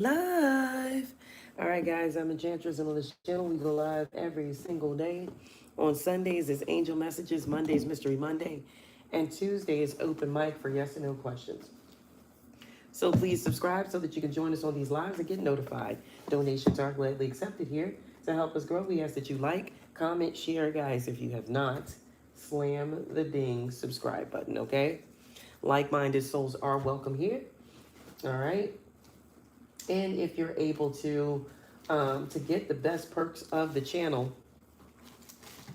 Live. All right, guys, I'm Enchantress, and on this channel, we go live every single day. On Sundays is Angel Messages, Mondays Mystery Monday, and Tuesday is open mic for yes and no questions. So please subscribe so that you can join us on these lives and get notified. Donations are gladly accepted here. To help us grow, we ask that you like, comment, share, guys. If you have not, slam the ding subscribe button, okay? Like-minded souls are welcome here. All right. And if you're able to get the best perks of the channel,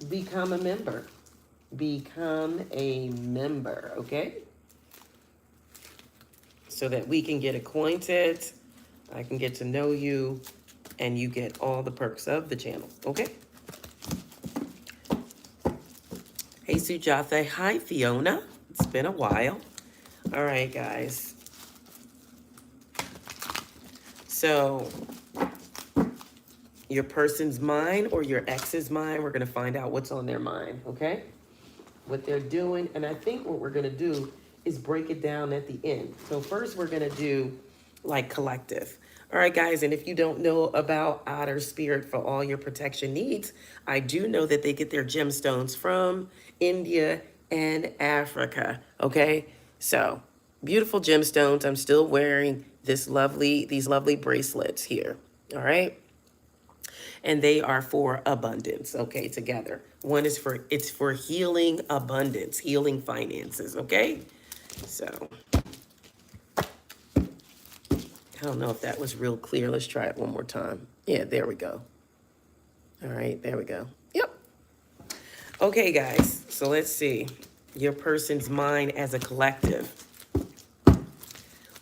become a member. Become a member, okay? So that we can get acquainted, I can get to know you, and you get all the perks of the channel, okay? Hey, Sujatha. Hi, Fiona. It's been a while. All right, guys. So, your person's mind or your ex's mind, we're going to find out what's on their mind, okay? What they're doing. And I think what we're going to do is break it down at the end. So first we're going to do like collective. All right, guys. And if you don't know about Otter Spirit for all your protection needs, I do know that they get their gemstones from India and Africa. Okay. So beautiful gemstones. I'm still wearing these lovely bracelets here. All right. And they are for abundance, okay, together. One is it's for healing abundance, healing finances, okay? So, I don't know if that was real clear. Let's try it one more time. Yeah, there we go. All right, there we go. Yep. Okay, guys, so let's see. Your person's mind as a collective.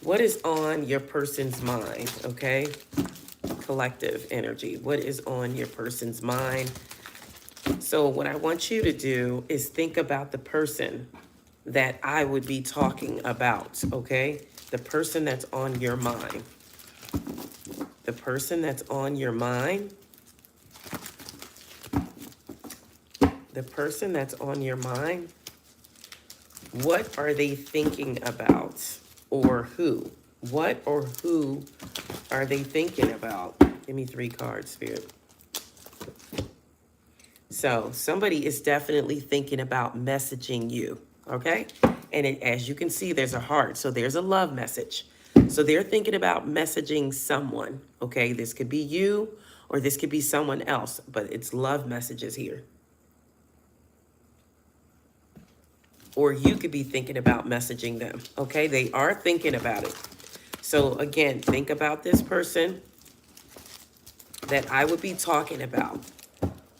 What is on your person's mind, okay? Collective energy. What is on your person's mind? So what I want you to do is think about the person that I would be talking about, okay? The person that's on your mind. The person that's on your mind. The person that's on your mind. What are they thinking about? Or who? What or who are they thinking about? Give me 3 cards, Spirit. So somebody is definitely thinking about messaging you, okay? And as you can see, there's a heart. So there's a love message. So they're thinking about messaging someone, okay? This could be you or this could be someone else, but it's love messages here. Or you could be thinking about messaging them, okay? They are thinking about it. So again, think about this person that I would be talking about.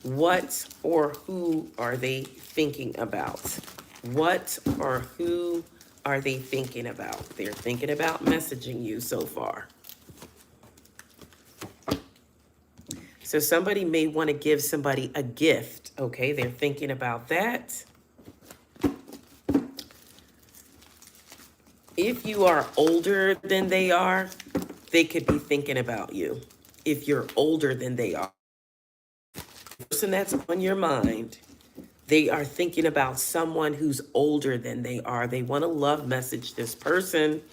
What or who are they thinking about? What or who are they thinking about? They're thinking about messaging you so far. So somebody may want to give somebody a gift. Okay, they're thinking about that. If you are older than they are, they could be thinking about you. If you're older than they are. The person that's on your mind, they are thinking about someone who's older than they are. They want to love message this person,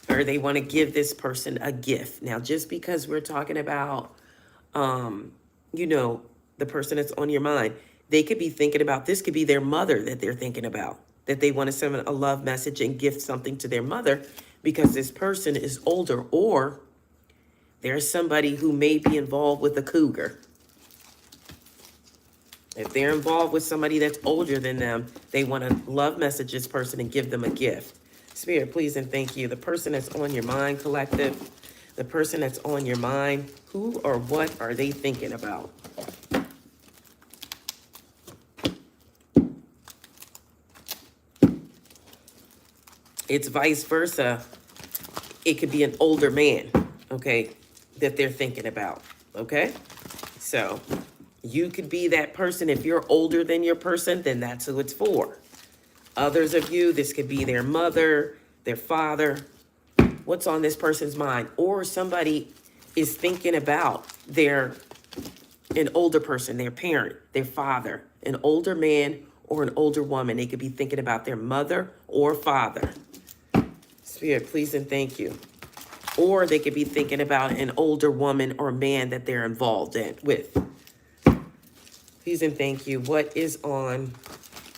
or they want to give this person a gift. Now, just because we're talking about, the person that's on your mind, they could be thinking about, this could be their mother that they're thinking about, that they want to send a love message and gift something to their mother because this person is older, or there's somebody who may be involved with a cougar. If they're involved with somebody that's older than them, they want to love message this person and give them a gift. Spirit, please and thank you. The person that's on your mind, collective, the person that's on your mind, who or what are they thinking about? It's vice versa. It could be an older man, okay, that they're thinking about, okay? So you could be that person. If you're older than your person, then that's who it's for. Others of you, this could be their mother, their father. What's on this person's mind? Or somebody is thinking about an older person, their parent, their father, an older man or an older woman. They could be thinking about their mother or father. Spirit, please and thank you. Or they could be thinking about an older woman or man that they're involved with. Please and thank you. What is on?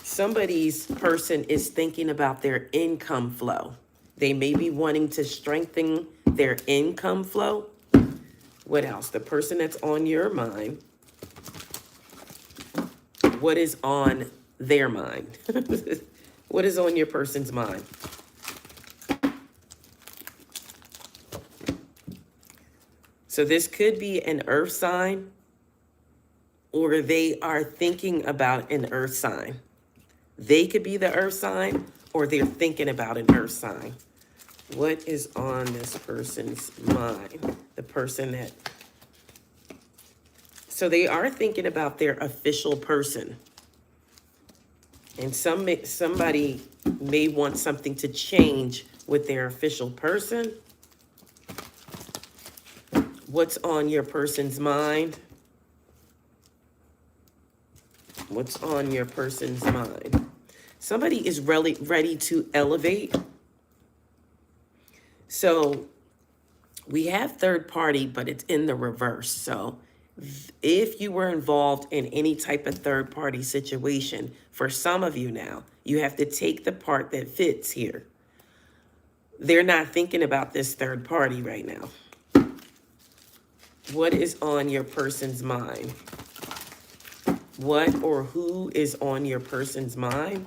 Somebody's person is thinking about their income flow. They may be wanting to strengthen their income flow. What else? The person that's on your mind. What is on their mind? What is on your person's mind? So this could be an earth sign, or they are thinking about an earth sign. They could be the earth sign, or they're thinking about an earth sign. What is on this person's mind? The person that... So they are thinking about their official person. And somebody may want something to change with their official person. What's on your person's mind? What's on your person's mind? Somebody is really ready to elevate. So we have third party, but it's in the reverse. So if you were involved in any type of third party situation, for some of you now, you have to take the part that fits here. They're not thinking about this third party right now. What is on your person's mind? What or who is on your person's mind?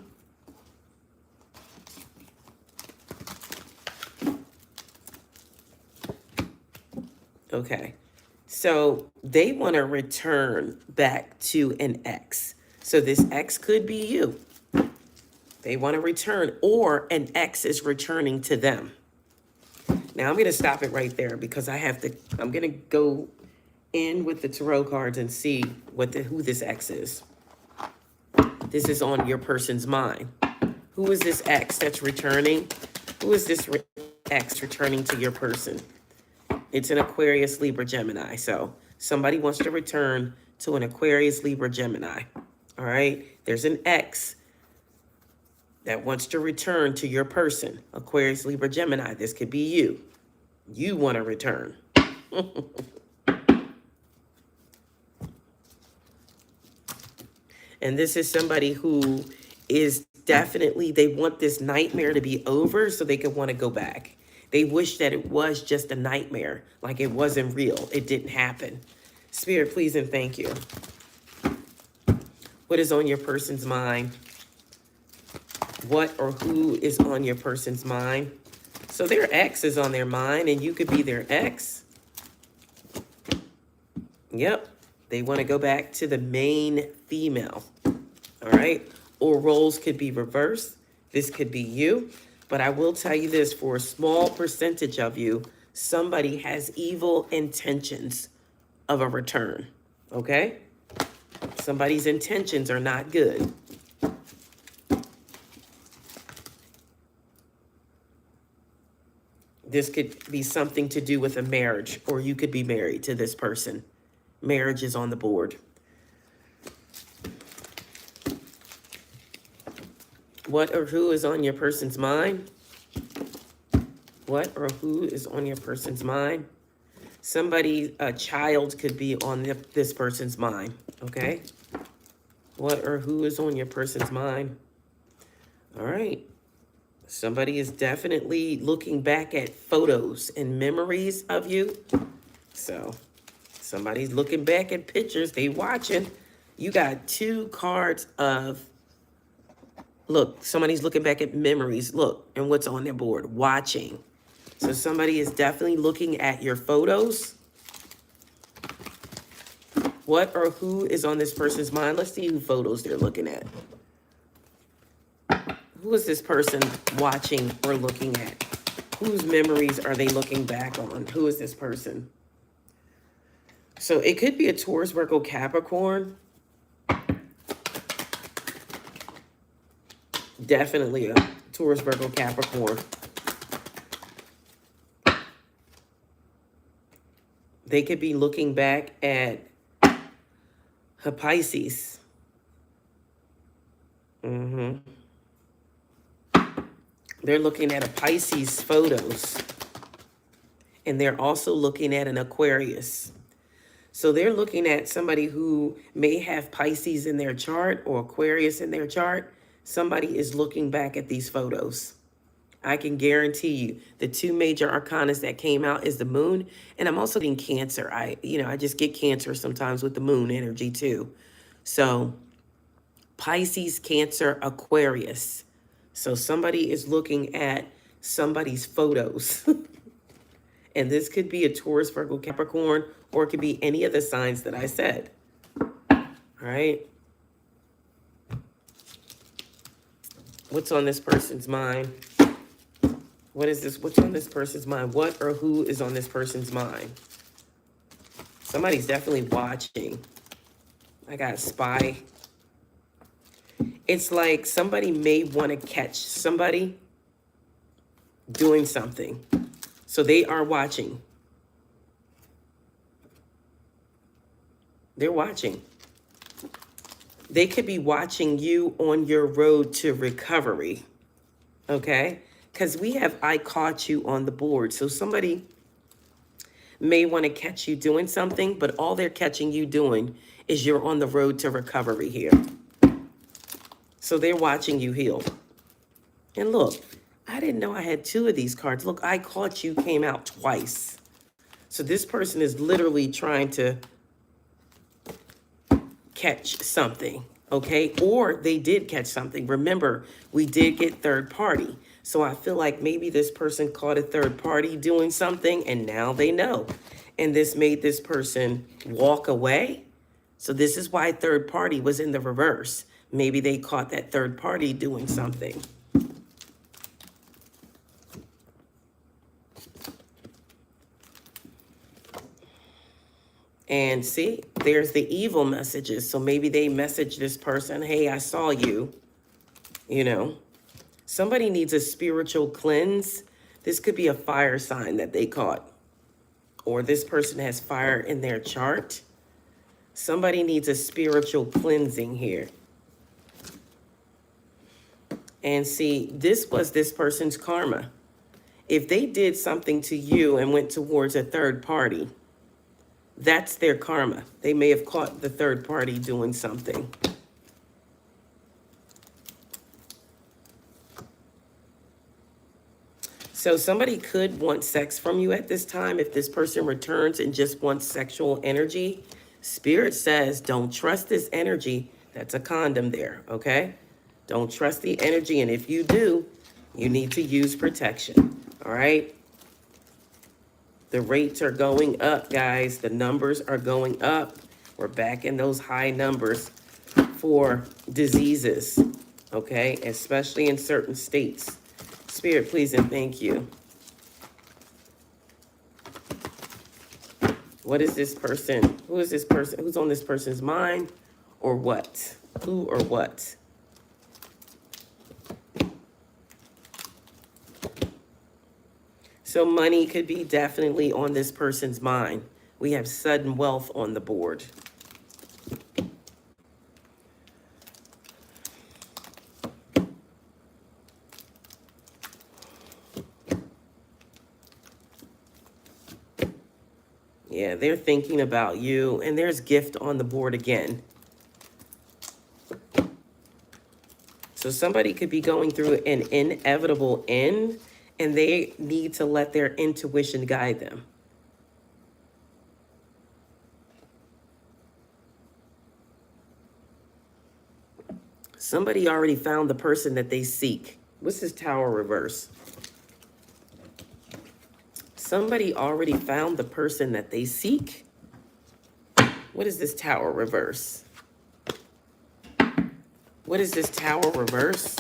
Okay, so they want to return back to an ex. So this ex could be you. They want to return, or an ex is returning to them. Now I'm going to stop it right there because I'm going to go in with the tarot cards and see who this ex is. This is on your person's mind. Who is this ex that's returning? Who is this ex returning to your person? It's an Aquarius, Libra, Gemini. So somebody wants to return to an Aquarius, Libra, Gemini. All right. There's an ex that wants to return to your person. Aquarius, Libra, Gemini. This could be you. You want to return. And this is somebody who is definitely, they want this nightmare to be over so they can want to go back. They wish that it was just a nightmare, like it wasn't real. It didn't happen. Spirit, please and thank you. What is on your person's mind? What or who is on your person's mind? So their ex is on their mind, and you could be their ex. Yep. They want to go back to the main female. All right. Or roles could be reversed. This could be you. But I will tell you this, for a small percentage of you, somebody has evil intentions of a return. Okay? Somebody's intentions are not good. This could be something to do with a marriage, or you could be married to this person. Marriage is on the board. What or who is on your person's mind? What or who is on your person's mind? Somebody, a child could be on this person's mind, okay? What or who is on your person's mind? All right. Somebody is definitely looking back at photos and memories of you. So somebody's looking back at pictures. They watching. You got two cards of, look, somebody's looking back at memories. Look, and what's on their board? Watching. So somebody is definitely looking at your photos. What or who is on this person's mind? Let's see who photos they're looking at. Who is this person watching or looking at? Whose memories are they looking back on? Who is this person? So it could be a Taurus, Virgo, Capricorn. Definitely a Taurus, Virgo, Capricorn. They could be looking back at a Pisces. They're looking at a Pisces photos. And they're also looking at an Aquarius. So they're looking at somebody who may have Pisces in their chart or Aquarius in their chart. Somebody is looking back at these photos. I can guarantee you the two major arcanas that came out is the moon, and I'm also getting Cancer. I just get Cancer sometimes with the moon energy too. So Pisces, Cancer, Aquarius. So somebody is looking at somebody's photos. And this could be a Taurus, Virgo, Capricorn, or it could be any of the signs that I said. All right. What's on this person's mind? What is this? What's on this person's mind? What or who is on this person's mind? Somebody's definitely watching. I got spy. It's like somebody may want to catch somebody doing something. So they are watching. They're watching. They could be watching you on your road to recovery. Okay? Because we have I caught you on the board. So somebody may want to catch you doing something, but all they're catching you doing is you're on the road to recovery here. So they're watching you heal. And look, I didn't know I had two of these cards. Look, I caught you came out twice. So this person is literally trying to catch something, okay? Or they did catch something. Remember, we did get third party. So I feel like maybe this person caught a third party doing something and now they know. And this made this person walk away. So this is why third party was in the reverse. Maybe they caught that third party doing something. And see, there's the evil messages. So maybe they message this person, hey, I saw you, you know. Somebody needs a spiritual cleanse. This could be a fire sign that they caught. Or this person has fire in their chart. Somebody needs a spiritual cleansing here. And see, this was this person's karma. If they did something to you and went towards a third party, that's their karma. They may have caught the third party doing something. So somebody could want sex from you at this time. If this person returns and just wants sexual energy, Spirit says, don't trust this energy. That's a condom there, okay? Don't trust the energy. And if you do, you need to use protection, all right? The rates are going up, guys. The numbers are going up. We're back in those high numbers for diseases, okay? Especially in certain states. Spirit, please and thank you. What is this person? Who is this person? Who's on this person's mind or what? Who or what? So money could be definitely on this person's mind. We have sudden wealth on the board. Yeah, they're thinking about you, and there's gift on the board again. So somebody could be going through an inevitable end, and they need to let their intuition guide them. Somebody already found the person that they seek. What's this Tower reverse? Somebody already found the person that they seek. What is this Tower reverse? What is this Tower reverse?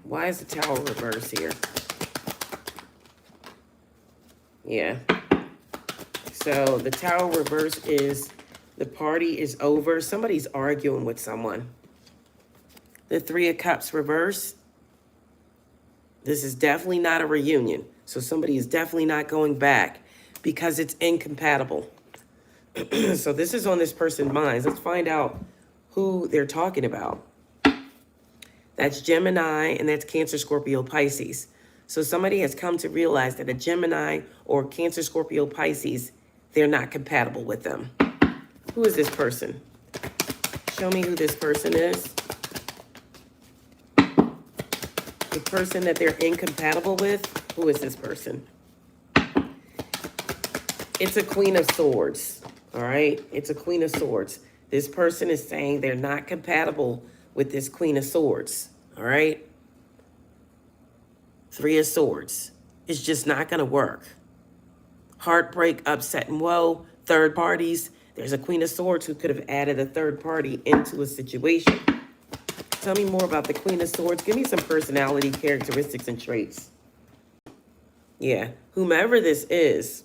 Why is the Tower reverse here? Yeah. So the Tower reverse is the party is over. Somebody's arguing with someone. The Three of Cups reverse. This is definitely not a reunion. So somebody is definitely not going back because it's incompatible. So this is on this person's minds. Let's find out who they're talking about. That's Gemini and that's Cancer, Scorpio, Pisces. So somebody has come to realize that a Gemini or Cancer, Scorpio, Pisces, they're not compatible with them. Who is this person? Show me who this person is. The person that they're incompatible with, who is this person? It's a Queen of Swords, all right? It's a Queen of Swords. This person is saying they're not compatible with this Queen of Swords, all right? Three of Swords. It's just not going to work. Heartbreak, upset, and woe, third parties. There's a Queen of Swords who could have added a third party into a situation. Tell me more about the Queen of Swords. Give me some personality, characteristics, and traits. Yeah, whomever this is,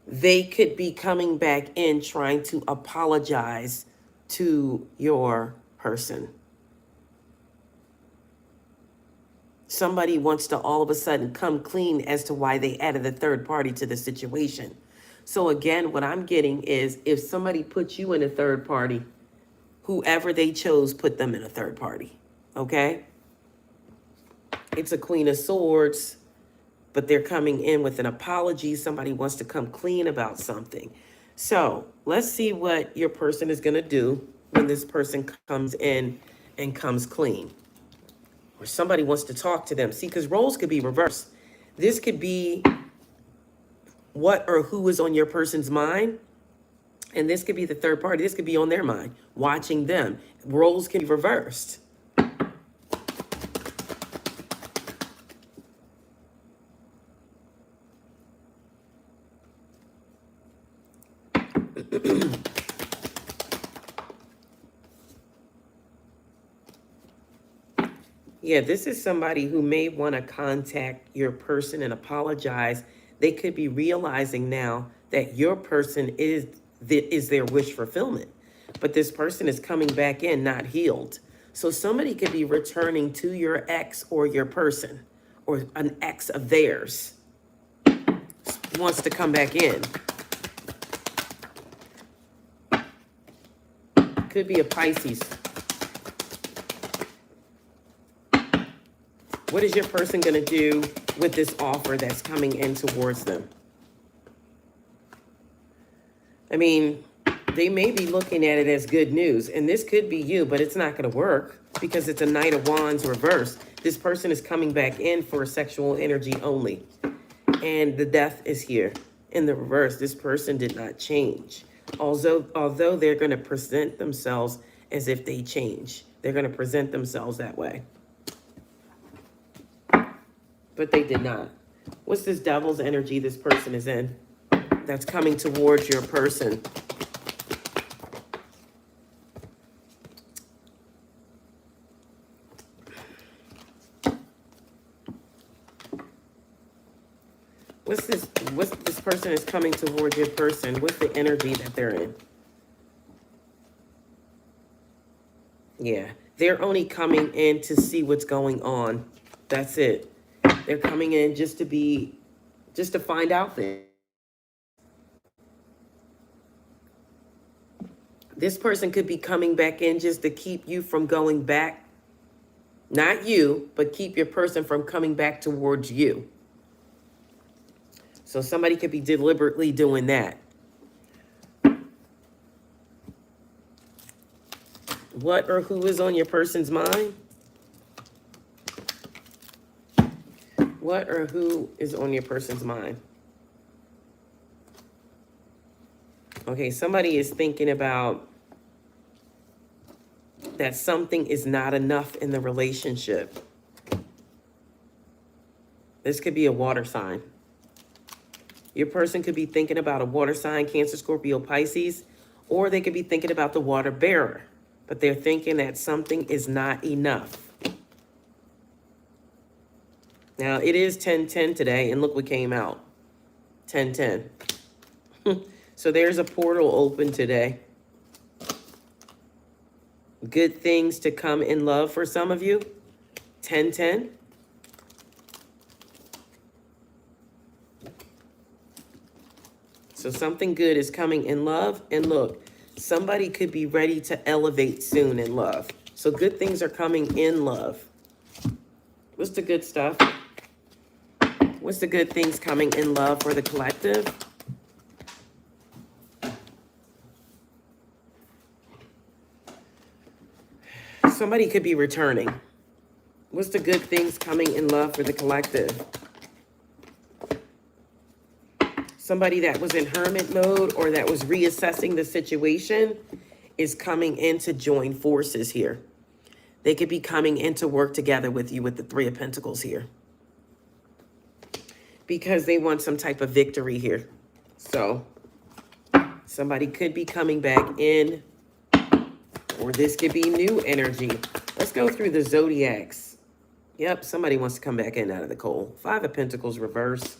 they could be coming back in trying to apologize to your person. Somebody wants to all of a sudden come clean as to why they added a third party to the situation. So again, what I'm getting is if somebody puts you in a third party, whoever they chose put them in a third party, okay? It's a Queen of Swords, but they're coming in with an apology. Somebody wants to come clean about something. So let's see what your person is going to do when this person comes in and comes clean. Or somebody wants to talk to them. See, because roles could be reversed. This could be what or who is on your person's mind. And this could be the third party. This could be on their mind, watching them. Roles can be reversed. Yeah, this is somebody who may want to contact your person and apologize. They could be realizing now that your person is their wish fulfillment. But this person is coming back in not healed. So somebody could be returning to your ex or your person or an ex of theirs wants to come back in. Could be a Pisces. What is your person going to do with this offer that's coming in towards them? I mean, they may be looking at it as good news, and this could be you, but it's not going to work because it's a Knight of Wands reverse. This person is coming back in for sexual energy only, and the Death is here in the reverse. This person did not change. Although they're going to present themselves as if they change. They're going to present themselves that way. But they did not. What's this Devil's energy this person is in that's coming towards your person? What's this person is coming towards your person? What's the energy that they're in? Yeah, they're only coming in to see what's going on. That's it. They're coming in just to find out things. This person could be coming back in just to keep you from going back. Not you, but keep your person from coming back towards you. So somebody could be deliberately doing that. What or who is on your person's mind? What or who is on your person's mind? Okay, somebody is thinking about that something is not enough in the relationship. This could be a water sign. Your person could be thinking about a water sign, Cancer, Scorpio, Pisces, or they could be thinking about the water bearer, but they're thinking that something is not enough. Now, it is 10:10 today, and look what came out. 10:10. So there's a portal open today. Good things to come in love for some of you. 10:10. So something good is coming in love. And look, somebody could be ready to elevate soon in love. So good things are coming in love. What's the good stuff? What's the good things coming in love for the collective? Somebody could be returning. What's the good things coming in love for the collective? Somebody that was in hermit mode or that was reassessing the situation is coming in to join forces here. They could be coming in to work together with you with the Three of Pentacles here, because they want some type of victory here. So somebody could be coming back in, or this could be new energy. Let's go through the zodiacs. Yep, somebody wants to come back in out of the cold. Five of Pentacles reverse.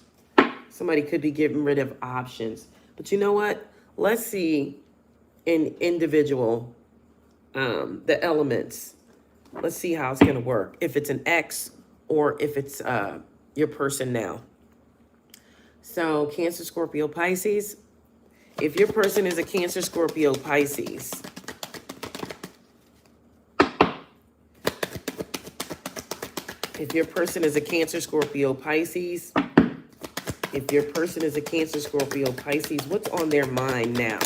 Somebody could be getting rid of options. But you know what? Let's see in individual, the elements. Let's see how it's going to work. If it's an ex or if it's your person now. So Cancer, Scorpio, Pisces. If your person is a Cancer, Scorpio, Pisces, if your person is a Cancer, Scorpio, Pisces, if your person is a Cancer, Scorpio, Pisces, what's on their mind now?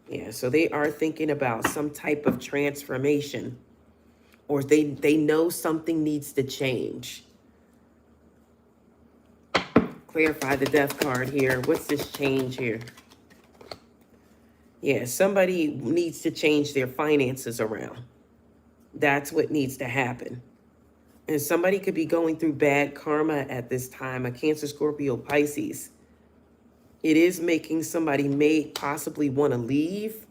Yeah, so they are thinking about some type of transformation, or they know something needs to change. Clarify the Death card here. What's this change here? Yeah, somebody needs to change their finances around. That's what needs to happen. And somebody could be going through bad karma at this time, a Cancer, Scorpio, Pisces. It is making somebody may possibly want to leave,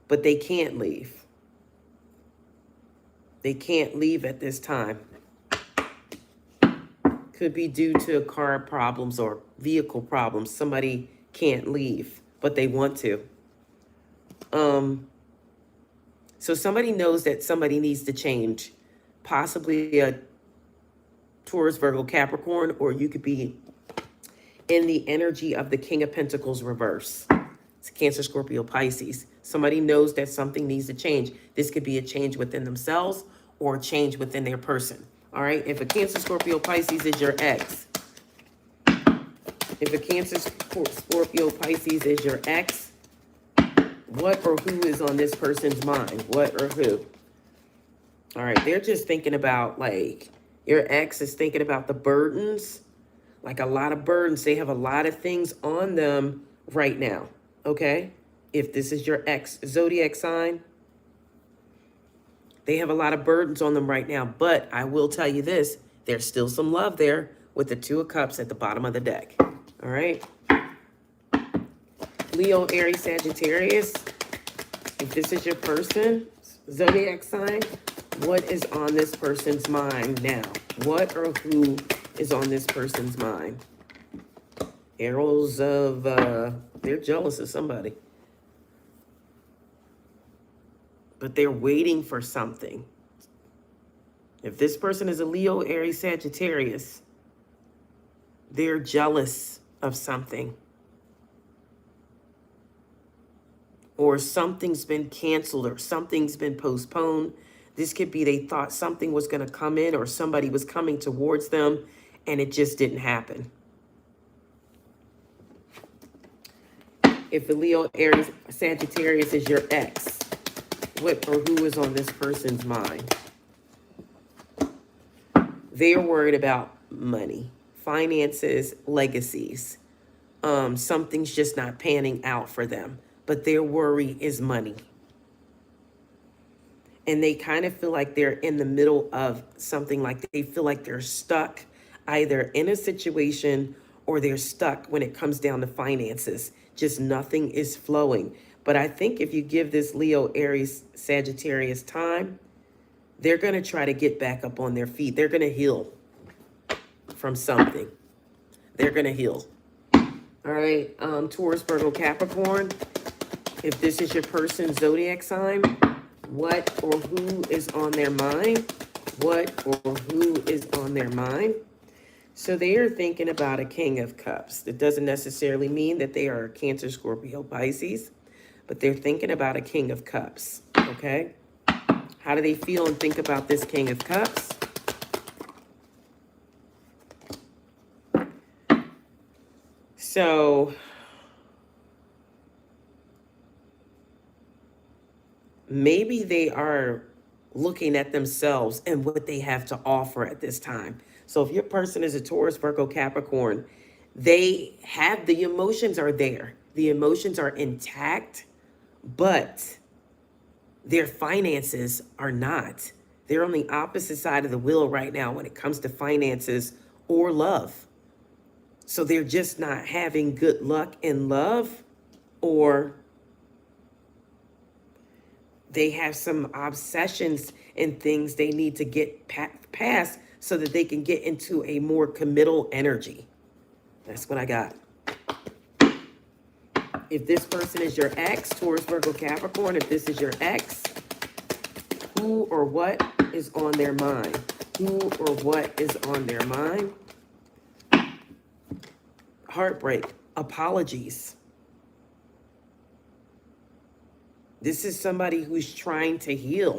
but they can't leave. They can't leave at this time. Could be due to car problems or vehicle problems. Somebody can't leave, but they want to. So somebody knows that somebody needs to change. Possibly a Taurus, Virgo, Capricorn, or you could be in the energy of the King of Pentacles reverse. It's Cancer, Scorpio, Pisces. Somebody knows that something needs to change. This could be a change within themselves or a change within their person. All right. If a Cancer, Scorpio, Pisces is your ex, if a Cancer, Scorpio, Pisces is your ex, what or who is on this person's mind? What or who? All right. They're just thinking about, like, your ex is thinking about the burdens, like a lot of burdens. They have a lot of things on them right now. Okay. If this is your ex zodiac sign, they have a lot of burdens on them right now. But I will tell you this, there's still some love there with the Two of Cups at the bottom of the deck. All right. Leo, Aries, Sagittarius. If this is your person, zodiac sign, what is on this person's mind now? What or who is on this person's mind? Arrows of, they're jealous of somebody. But they're waiting for something. If this person is a Leo, Aries, Sagittarius, they're jealous of something. Or something's been canceled or something's been postponed. This could be they thought something was going to come in or somebody was coming towards them and it just didn't happen. If the Leo, Aries, Sagittarius is your ex, what or who is on this person's mind? They're worried about money, finances, legacies. Something's just not panning out for them, but their worry is money. And they kind of feel like they're in the middle of something, like they feel like they're stuck either in a situation or they're stuck when it comes down to finances. Just nothing is flowing. But I think if you give this Leo, Aries, Sagittarius time, they're going to try to get back up on their feet. They're going to heal from something. They're going to heal. All right. Taurus, Virgo, Capricorn. If this is your person's zodiac sign, what or who is on their mind? What or who is on their mind? So they are thinking about a King of Cups. That doesn't necessarily mean that they are Cancer, Scorpio, Pisces, but they're thinking about a King of Cups, okay? How do they feel and think about this King of Cups? So maybe they are looking at themselves and what they have to offer at this time. So if your person is a Taurus, Virgo, Capricorn, they have the emotions are there. The emotions are intact, but their finances are not. They're on the opposite side of the wheel right now when it comes to finances or love. So they're just not having good luck in love, or they have some obsessions and things they need to get past so that they can get into a more committal energy. That's what I got. If this person is your ex, Taurus, Virgo, Capricorn, if this is your ex, who or what is on their mind? Who or what is on their mind? Heartbreak, apologies. This is somebody who's trying to heal.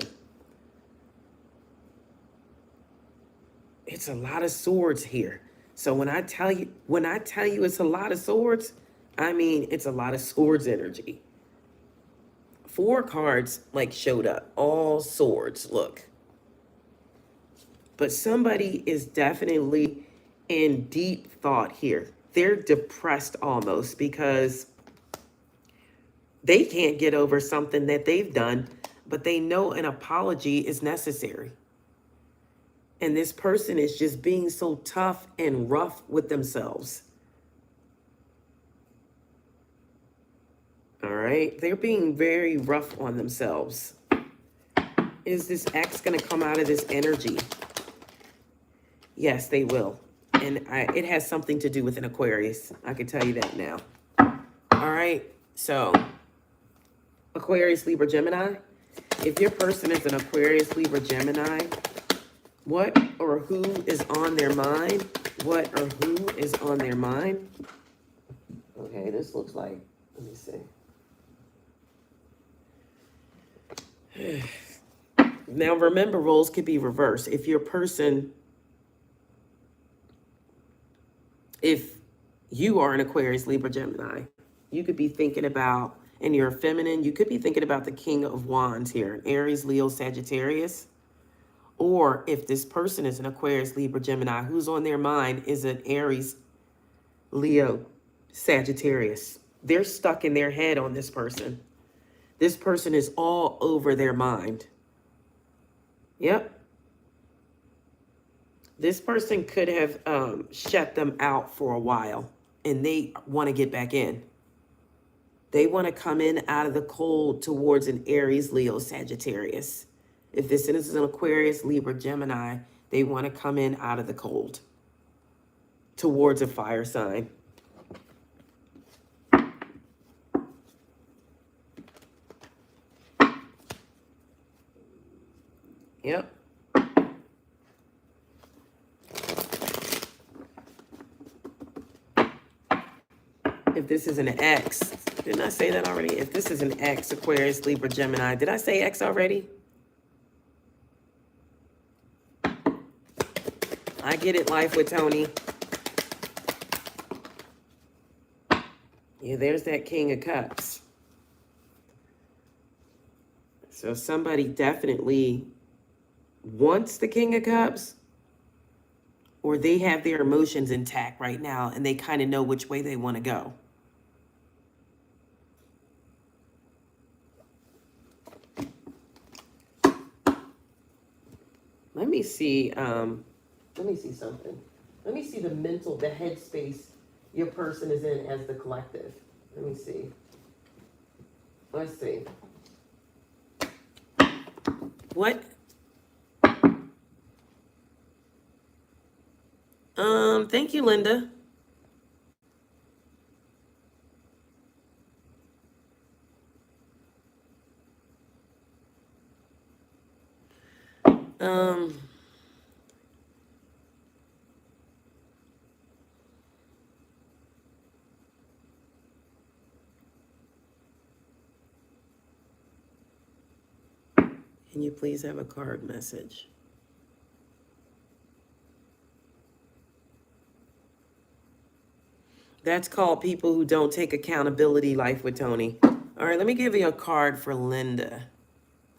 It's a lot of swords here. So when I tell you it's a lot of swords, I mean it's a lot of swords energy. 4 cards like showed up, all swords, look. But somebody is definitely in deep thought here. They're depressed almost because they can't get over something that they've done, but they know an apology is necessary. And this person is just being so tough and rough with themselves. All right? They're being very rough on themselves. Is this ex going to come out of this energy? Yes, they will. And it has something to do with an Aquarius. I can tell you that now. All right? So, Aquarius, Libra, Gemini. If your person is an Aquarius, Libra, Gemini, what or who is on their mind? What or who is on their mind? Okay, this looks like, let me see. Now remember, roles could be reversed. If your person, if you are an Aquarius, Libra, Gemini, you could be thinking about, and you're feminine, you could be thinking about the King of Wands here, Aries, Leo, Sagittarius. Or if this person is an Aquarius, Libra, Gemini, who's on their mind is an Aries, Leo, Sagittarius. They're stuck in their head on this person. This person is all over their mind. Yep. This person could have shut them out for a while, and they want to get back in. They want to come in out of the cold towards an Aries, Leo, Sagittarius. If this is an Aquarius, Libra, Gemini, they want to come in out of the cold towards a fire sign. Yep. If this is an X, didn't I say that already? If this is an X, Aquarius, Libra, Gemini, did I say X already? I get it, Life with Tony. Yeah, there's that King of Cups. So somebody definitely wants the King of Cups, or they have their emotions intact right now and they kind of know which way they want to go. Let me see something. Let me see the headspace your person is in as the collective. Let me see. Let's see. What? Thank you, Linda. Can you please have a card message? That's called people who don't take accountability, life with Tony. All right, let me give you a card for Linda.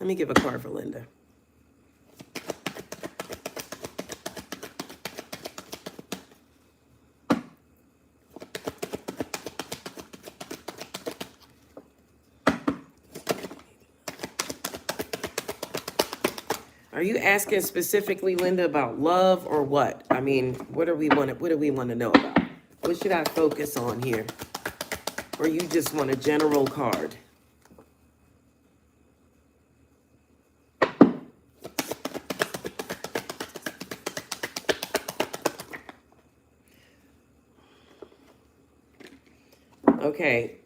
Let me give a card for Linda. Are you asking specifically, Linda, about love or what? I mean, what do we want to know about? What should I focus on here? Or you just want a general card? Okay.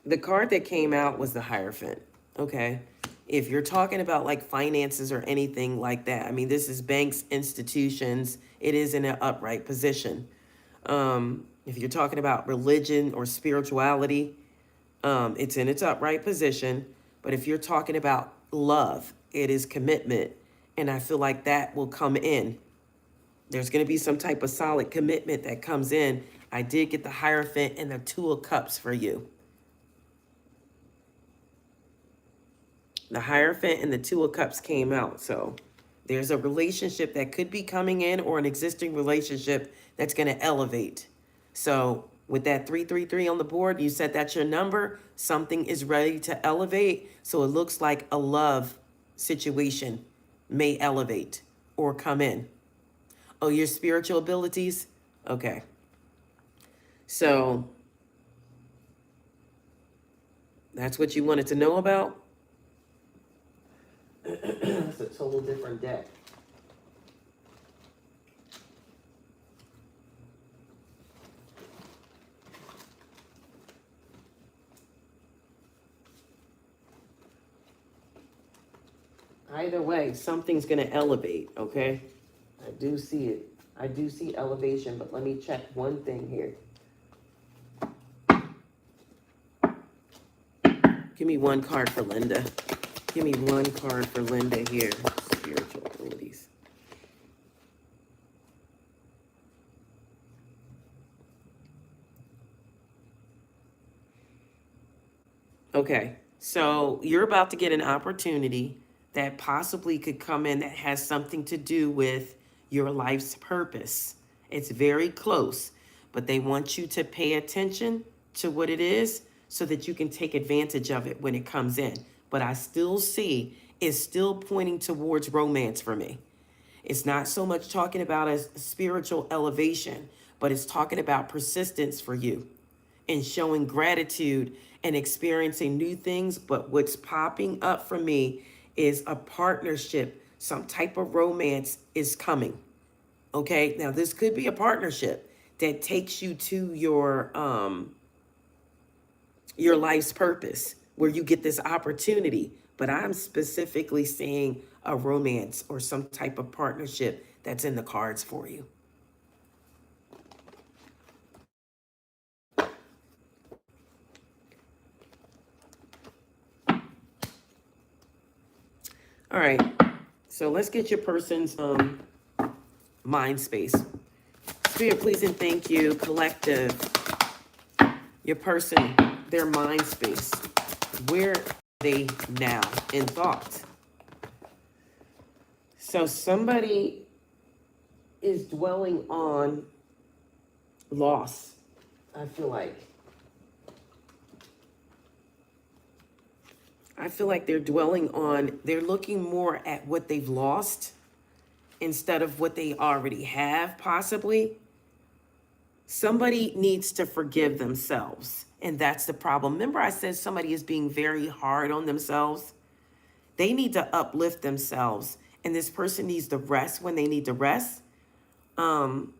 The card that came out was the Hierophant. Okay. If you're talking about like finances or anything like that, I mean, this is banks, institutions. It is in an upright position. If you're talking about religion or spirituality, it's in its upright position. But if you're talking about love, it is commitment. And I feel like that will come in. There's going to be some type of solid commitment that comes in. I did get the Hierophant and the Two of Cups for you. The Hierophant and the Two of Cups came out. So there's a relationship that could be coming in or an existing relationship that's going to elevate. So with that 333 on the board, you said that's your number. Something is ready to elevate. So it looks like a love situation may elevate or come in. Oh, your spiritual abilities? Okay. So that's what you wanted to know about? That's a total different deck. Either way, something's going to elevate, okay? I do see it. I do see elevation, but let me check one thing here. Give me one card for Linda. Give me one card for Linda here. Spiritual abilities. Okay, so you're about to get an opportunity that possibly could come in that has something to do with your life's purpose. It's very close, but they want you to pay attention to what it is so that you can take advantage of it when it comes in. But I still see it's still pointing towards romance for me. It's not so much talking about a spiritual elevation, but it's talking about persistence for you and showing gratitude and experiencing new things. But what's popping up for me is a partnership. Some type of romance is coming. Okay, now this could be a partnership that takes you to your life's purpose, where you get this opportunity. But I'm specifically seeing a romance or some type of partnership that's in the cards for you. All right, so let's get your person's mind space. Spirit, please and thank you. Collective, your person, their mind space. Where are they now in thought? So somebody is dwelling on loss, I feel like. I feel like they're dwelling on, they're looking more at what they've lost instead of what they already have, possibly. Somebody needs to forgive themselves, and that's the problem. Remember I said somebody is being very hard on themselves? They need to uplift themselves, and this person needs to rest when they need to rest. Somebody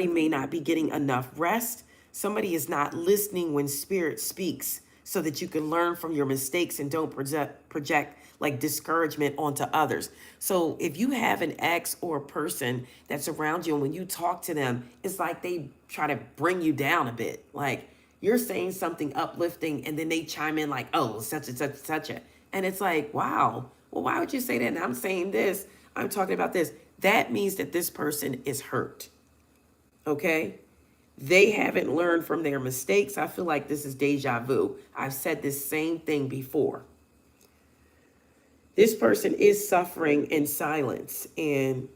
may not be getting enough rest. Somebody is not listening when spirit speaks so that you can learn from your mistakes and don't project like discouragement onto others. So if you have an ex or a person that's around you and when you talk to them, it's like they try to bring you down a bit. Like you're saying something uplifting and then they chime in like, oh, such and such and such. And it's like, wow, well, why would you say that? And I'm saying this, I'm talking about this. That means that this person is hurt. okay? They haven't learned from their mistakes. I feel like this is deja vu. I've said this same thing before. This person is suffering in silence, and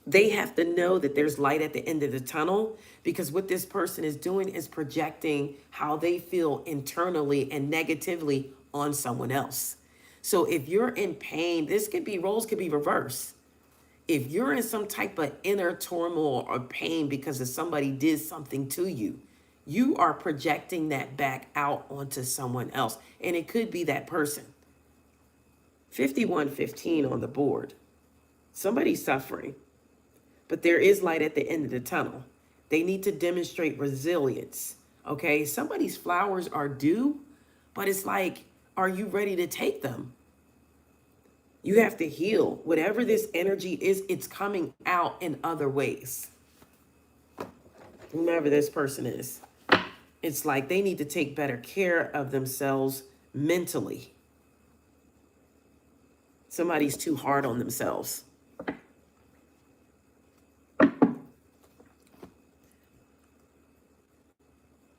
they have to know that there's light at the end of the tunnel, because what this person is doing is projecting how they feel internally and negatively on someone else. So if you're in pain, this could be, roles could be reversed. If you're in some type of inner turmoil or pain because of somebody did something to you, you are projecting that back out onto someone else. And it could be that person. 5115 on the board. Somebody's suffering, but there is light at the end of the tunnel. They need to demonstrate resilience. Okay, somebody's flowers are due, but it's like, are you ready to take them? You have to heal. Whatever this energy is, it's coming out in other ways. Whomever this person is, it's like they need to take better care of themselves mentally. Somebody's too hard on themselves.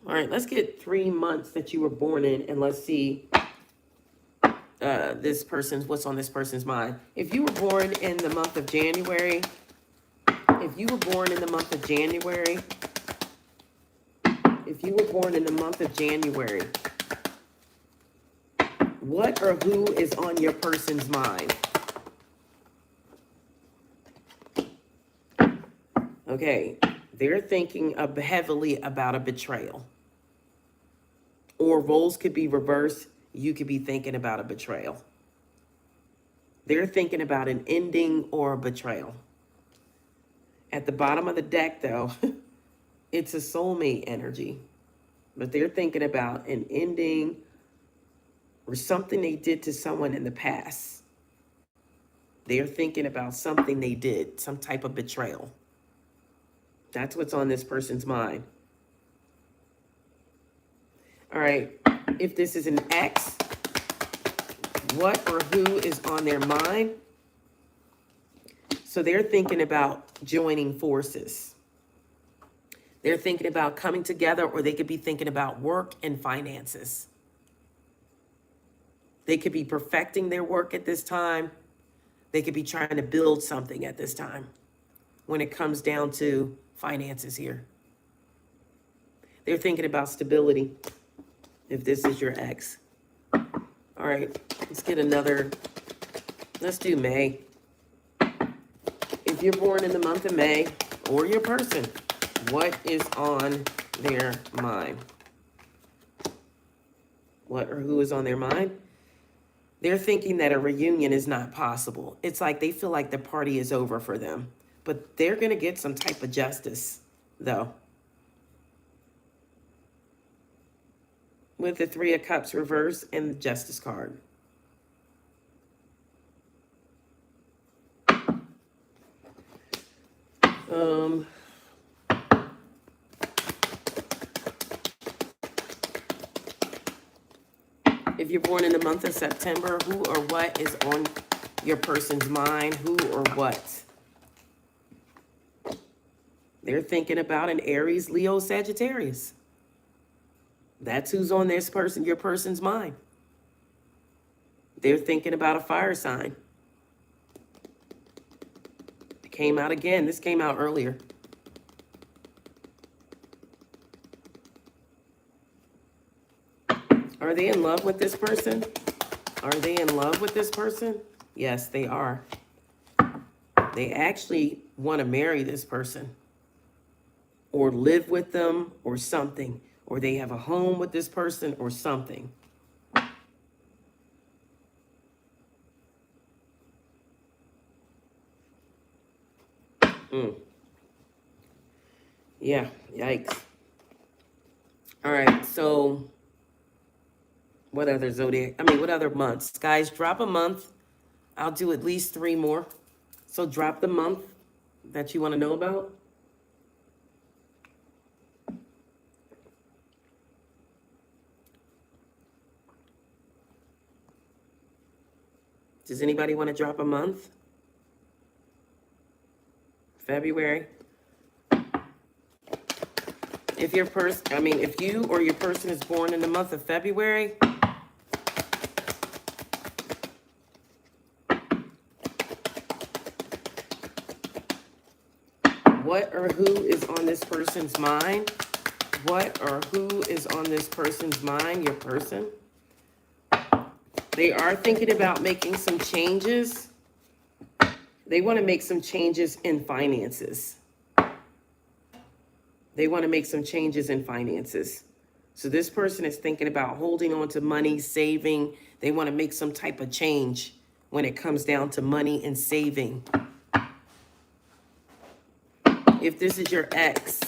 All right, let's get 3 months that you were born in, and let's see what's on this person's mind. If you were born in the month of January, if you were born in the month of January, what or who is on your person's mind? Okay, they're thinking heavily about a betrayal. Or roles could be reversed. You could be thinking about a betrayal. They're thinking about an ending or a betrayal. At the bottom of the deck, though, it's a soulmate energy. But they're thinking about an ending or something they did to someone in the past. They're thinking about something they did, some type of betrayal. That's what's on this person's mind. All right, if this is an ex, what or who is on their mind? So they're thinking about joining forces. They're thinking about coming together, or they could be thinking about work and finances. They could be perfecting their work at this time. They could be trying to build something at this time when it comes down to finances here. They're thinking about stability if this is your ex. All right, let's get another. Let's do May. If you're born in the month of May, or your person, what is on their mind? What or who is on their mind? They're thinking that a reunion is not possible. It's like they feel like the party is over for them. But they're going to get some type of justice, though. With the 3 of Cups reverse and the Justice card. If you're born in the month of September, who or what is on your person's mind? Who or what? They're thinking about an Aries, Leo, Sagittarius. That's who's on this person, your person's mind. They're thinking about a fire sign. It came out again. This came out earlier. Are they in love with this person? Are they in love with this person? Yes, they are. They actually want to marry this person, or live with them, or something. Or they have a home with this person, or something. Yeah, yikes. All right, so what other zodiac? What other months? Guys, drop a month. I'll do at least 3 more. So drop the month that you want to know about. Does anybody want to drop a month? February. If your person, if you or your person is born in the month of February, what or who is on this person's mind? What or who is on this person's mind, your person? They are thinking about making some changes. They want to make some changes in finances. They want to make some changes in finances. So this person is thinking about holding on to money, saving. They want to make some type of change when it comes down to money and saving. If this is your ex,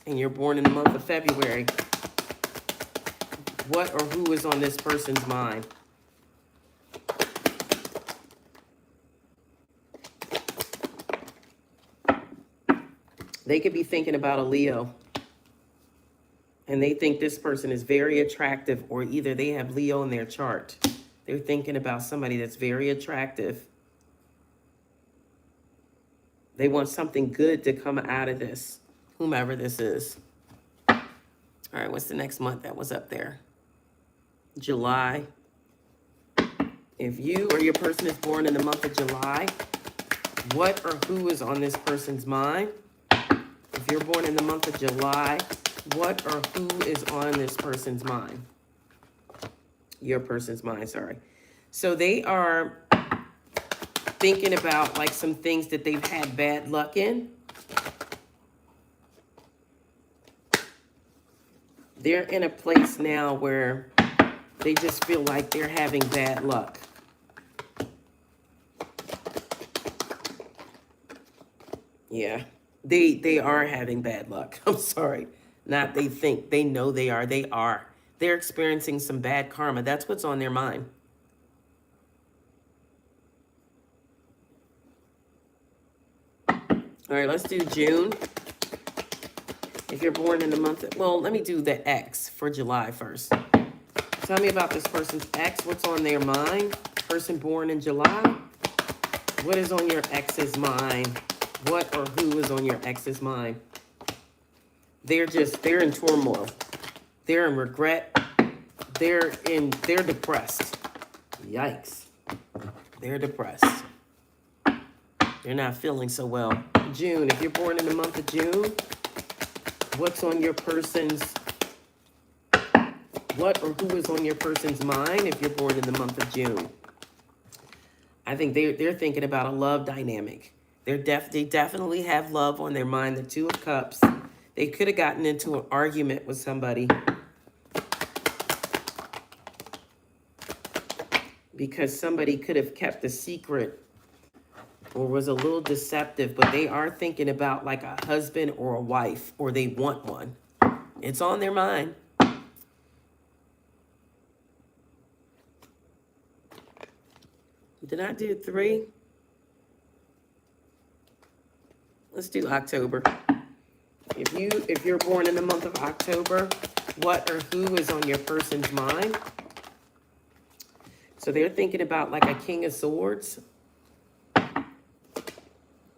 and you're born in the month of February, what or who is on this person's mind? They could be thinking about a Leo. And they think this person is very attractive, or either they have Leo in their chart. They're thinking about somebody that's very attractive. They want something good to come out of this, whomever this is. All right, what's the next month that was up there? July. If you or your person is born in the month of July, what or who is on this person's mind? If you're born in the month of July, what or who is on this person's mind? Your person's mind, sorry. So they are thinking about like some things that they've had bad luck in. They're in a place now where they just feel like they're having bad luck. Yeah, they are having bad luck. I'm sorry. Not they think, they know they are. They are. They're experiencing some bad karma. That's what's on their mind. All right, let's do June. If you're born in the month of, well, let me do the X for July first. Tell me about this person's X. What's on their mind? Person born in July. What is on your ex's mind? What or who is on your ex's mind? They're in turmoil. They're in regret. They're depressed. Yikes. They're depressed. They're not feeling so well. June, if you're born in the month of June, what's on your person's, what or who is on your person's mind if you're born in the month of June? I think they're thinking about a love dynamic. They definitely have love on their mind, the Two of Cups. They could have gotten into an argument with somebody because somebody could have kept a secret or was a little deceptive, but they are thinking about like a husband or a wife, or they want one. It's on their mind. Did I do 3? Let's do October. If you're born in the month of October, what or who is on your person's mind? So they're thinking about like a King of Swords.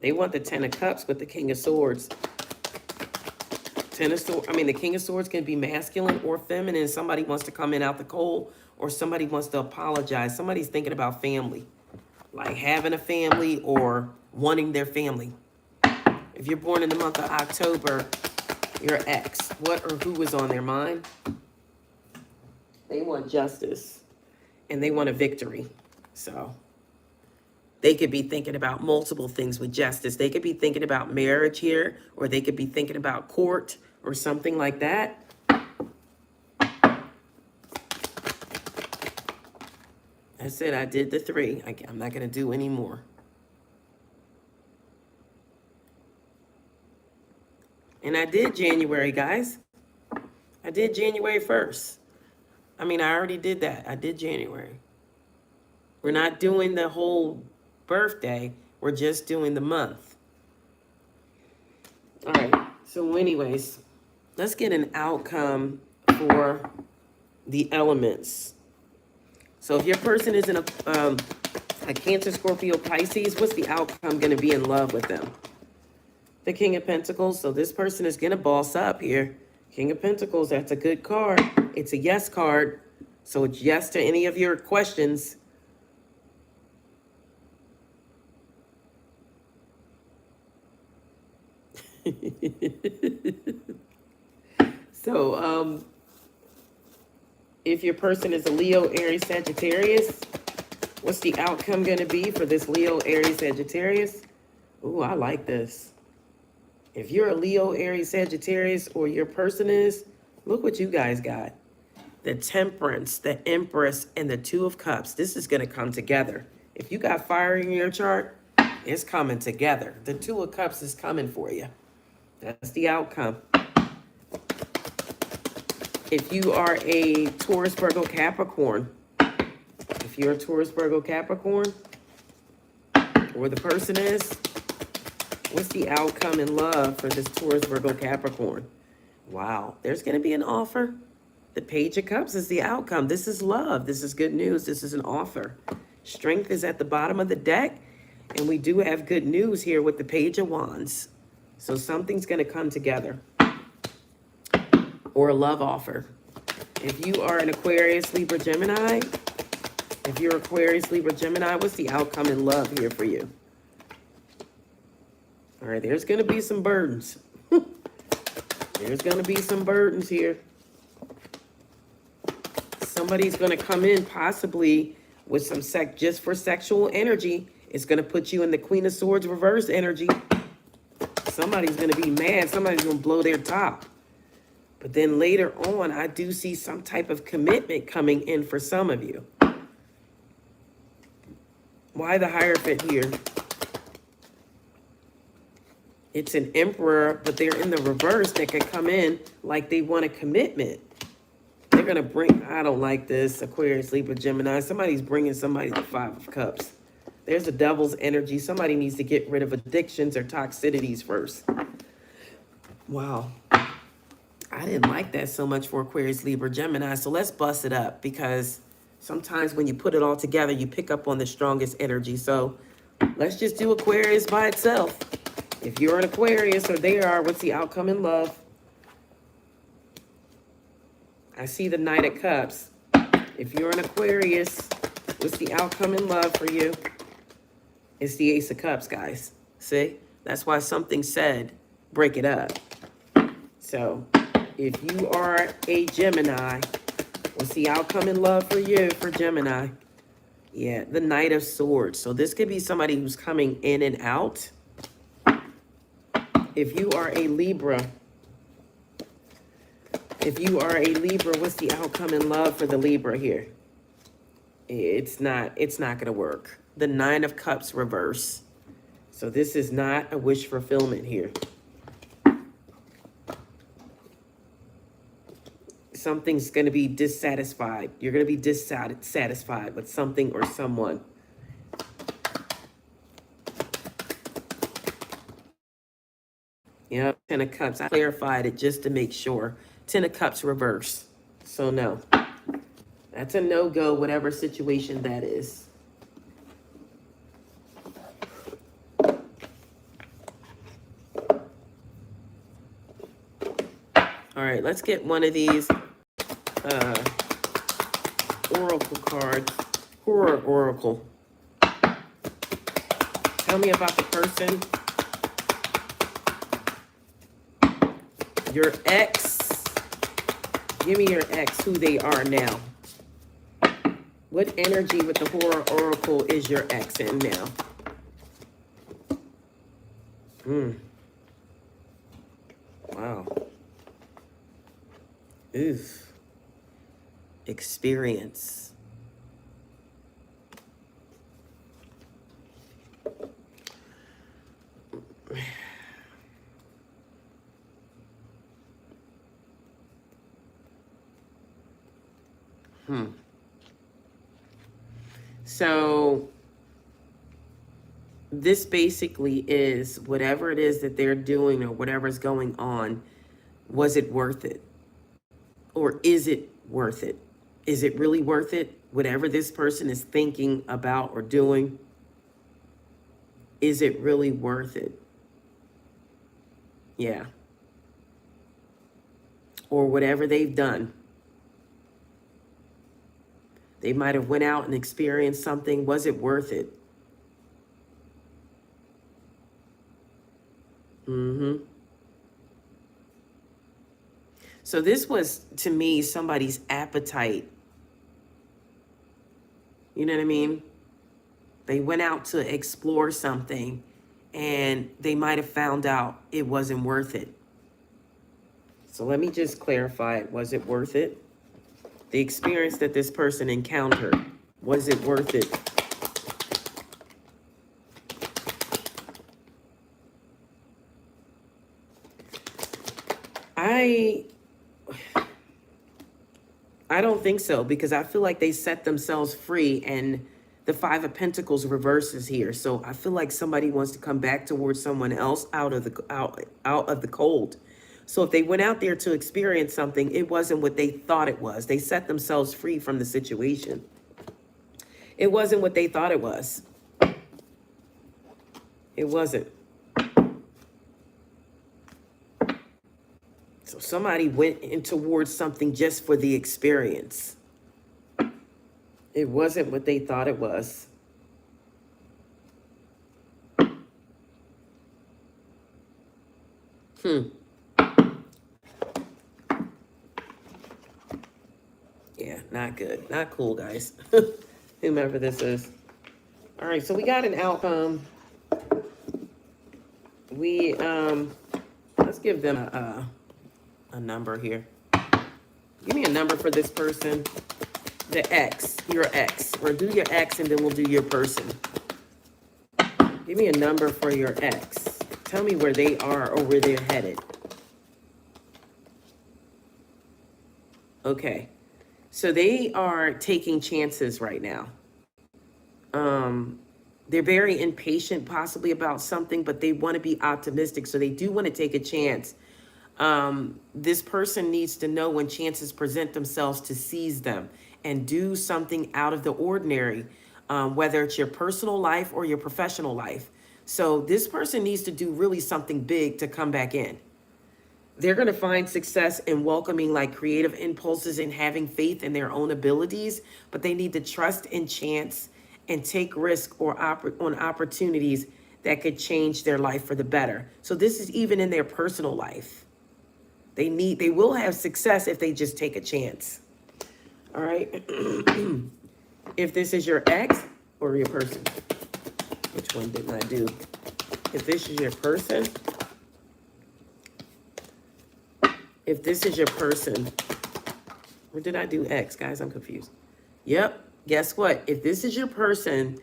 They want the 10 of Cups with the King of Swords. The King of Swords can be masculine or feminine. Somebody wants to come in out the cold, or somebody wants to apologize. Somebody's thinking about family, like having a family or wanting their family. If you're born in the month of October, your ex, what or who is on their mind? They want justice and they want a victory. So they could be thinking about multiple things with justice. They could be thinking about marriage here, or they could be thinking about court or something like that. I said I did the 3. I'm not going to do any more. And I did January, guys. I did January 1st. I already did that. I did January. We're not doing the whole birthday. We're just doing the month. All right. So anyways, let's get an outcome for the elements. So if your person is in a Cancer, Scorpio, Pisces, what's the outcome going to be in love with them? The King of Pentacles. So this person is going to boss up here. King of Pentacles, that's a good card. It's a yes card. So it's yes to any of your questions. So, if your person is a Leo, Aries, Sagittarius, what's the outcome going to be for this Leo, Aries, Sagittarius? Ooh, I like this. If you're a Leo, Aries, Sagittarius, or your person is, look what you guys got. The Temperance, the Empress, and the Two of Cups. This is going to come together. If you got fire in your chart, it's coming together. The Two of Cups is coming for you. That's the outcome. If you are a Taurus, Virgo, Capricorn, if you're a Taurus, Virgo, Capricorn, or the person is, what's the outcome in love for this Taurus, Virgo, Capricorn? Wow, there's going to be an offer. The Page of Cups is the outcome. This is love. This is good news. This is an offer. Strength is at the bottom of the deck, and we do have good news here with the Page of Wands. So something's going to come together. Or a love offer. If you are an Aquarius, Libra, Gemini, if you're Aquarius, Libra, Gemini, what's the outcome in love here for you? All right, there's going to be some burdens. There's going to be some burdens here. Somebody's going to come in possibly with some just for sexual energy. It's going to put you in the Queen of Swords reverse energy. Somebody's going to be mad. Somebody's going to blow their top. But then later on, I do see some type of commitment coming in for some of you. Why the Hierophant here? It's an Emperor, but they're in the reverse that can come in like they want a commitment. They're going to bring, I don't like this, Aquarius, Libra, Gemini. Somebody's bringing somebody the Five of Cups. There's a Devil's energy. Somebody needs to get rid of addictions or toxicities first. Wow. I didn't like that so much for Aquarius, Libra, Gemini. So let's bust it up, because sometimes when you put it all together, you pick up on the strongest energy. So let's just do Aquarius by itself. If you're an Aquarius or they are, what's the outcome in love? I see the Knight of Cups. If you're an Aquarius, what's the outcome in love for you? It's the Ace of Cups, guys. See? That's why something said, break it up. So if you are a Gemini, what's the outcome in love for you, for Gemini? Yeah, the Knight of Swords. So this could be somebody who's coming in and out. If you are a Libra, what's the outcome in love for the Libra here? It's not going to work. The Nine of Cups reverse. So this is not a wish fulfillment here. Something's going to be dissatisfied. You're going to be dissatisfied with something or someone. Yep, Ten of Cups. I clarified it just to make sure. Ten of Cups reverse. So no. That's a no-go, whatever situation that is. All right, let's get one of these oracle cards. Horror Oracle. Tell me about the person. Your ex. Give me your ex, who they are now. What energy with the Horror Oracle is your ex in now? Wow. Oof. Experience. So this basically is whatever it is that they're doing or whatever's going on, was it worth it? Or is it worth it? Is it really worth it? Whatever this person is thinking about or doing, is it really worth it? Yeah. Or whatever they've done. They might have went out and experienced something. Was it worth it? Mm-hmm. So this was, to me, somebody's appetite. You know what I mean? They went out to explore something and they might have found out it wasn't worth it. So let me just clarify it. Was it worth it? The experience that this person encountered, was it worth it? I don't think so, because I feel like they set themselves free and the Five of Pentacles reverses here. So I feel like somebody wants to come back towards someone else out of the cold. So if they went out there to experience something, it wasn't what they thought it was. They set themselves free from the situation. It wasn't what they thought it was. It wasn't. So somebody went in towards something just for the experience. It wasn't what they thought it was. Yeah, not good. Not cool, guys. Whomever this is. All right, so we got an outcome. Let's give them a number here. Give me a number for this person. The X, your X. Or do your X and then we'll do your person. Give me a number for your X. Tell me where they are or where they're headed. Okay. So they are taking chances right now. They're very impatient possibly about something, but they want to be optimistic. So they do want to take a chance. This person needs to know when chances present themselves to seize them and do something out of the ordinary, whether it's your personal life or your professional life. So this person needs to do really something big to come back in. They're going to find success in welcoming like creative impulses and having faith in their own abilities, but they need to trust in chance and take risk or on opportunities that could change their life for the better. So this is even in their personal life. They will have success if they just take a chance. All right. If this is your ex or your person, which one didn't I do? If this is your person, if this is your person, or did I do X, guys? I'm confused. Yep. Guess what? If this is your person,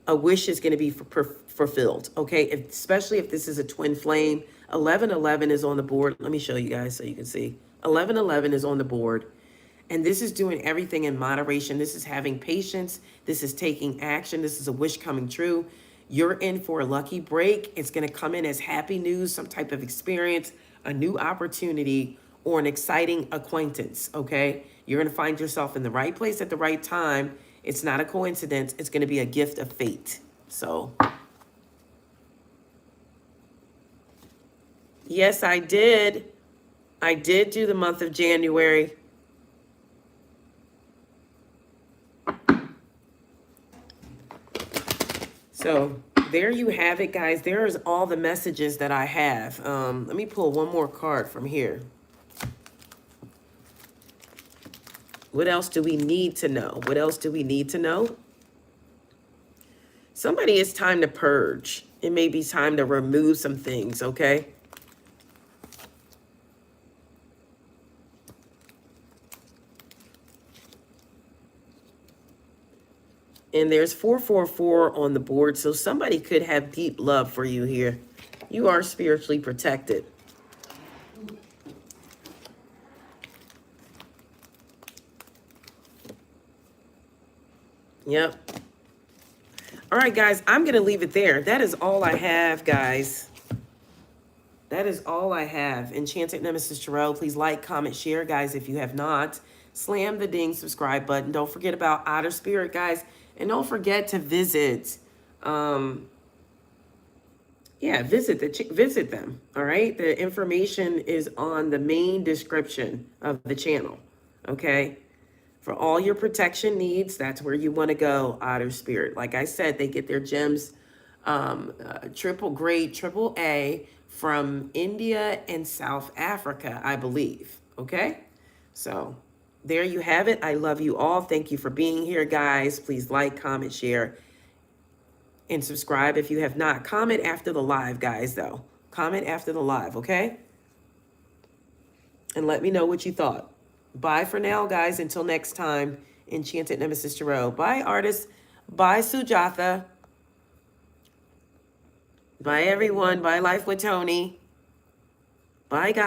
a wish is going to be fulfilled. Okay. Especially if this is a twin flame. 1111 is on the board. Let me show you guys so you can see. 1111 is on the board. And this is doing everything in moderation. This is having patience. This is taking action. This is a wish coming true. You're in for a lucky break. It's going to come in as happy news, some type of experience, a new opportunity, or an exciting acquaintance, okay? You're going to find yourself in the right place at the right time. It's not a coincidence. It's going to be a gift of fate. So, yes, I did. I did do the month of January. So there you have it, guys. There's all the messages that I have. Let me pull one more card from here. What else do we need to know? What else do we need to know? Somebody, it's time to purge. It may be time to remove some things, okay? And there's 444 on the board, so somebody could have deep love for you here. You are spiritually protected. Yep. All right, guys, I'm going to leave it there. That is all I have, guys. That is all I have. Enchanted Nemesis Tarot, please like, comment, share, guys, if you have not. Slam the ding subscribe button. Don't forget about Outer Spirit, guys. And don't forget to visit, Yeah, visit them. All right. The information is on the main description of the channel. Okay. For all your protection needs, that's where you want to go, Otter Spirit. Like I said, they get their gems triple grade, triple A from India and South Africa, I believe. Okay? So there you have it. I love you all. Thank you for being here, guys. Please like, comment, share, and subscribe if you have not. Comment after the live, guys, though. Comment after the live, okay? And let me know what you thought. Bye for now, guys. Until next time, Enchanted Nemesis Tarot. Bye, artists. Bye, Sujatha. Bye, everyone. Bye, Life with Tony. Bye, guys.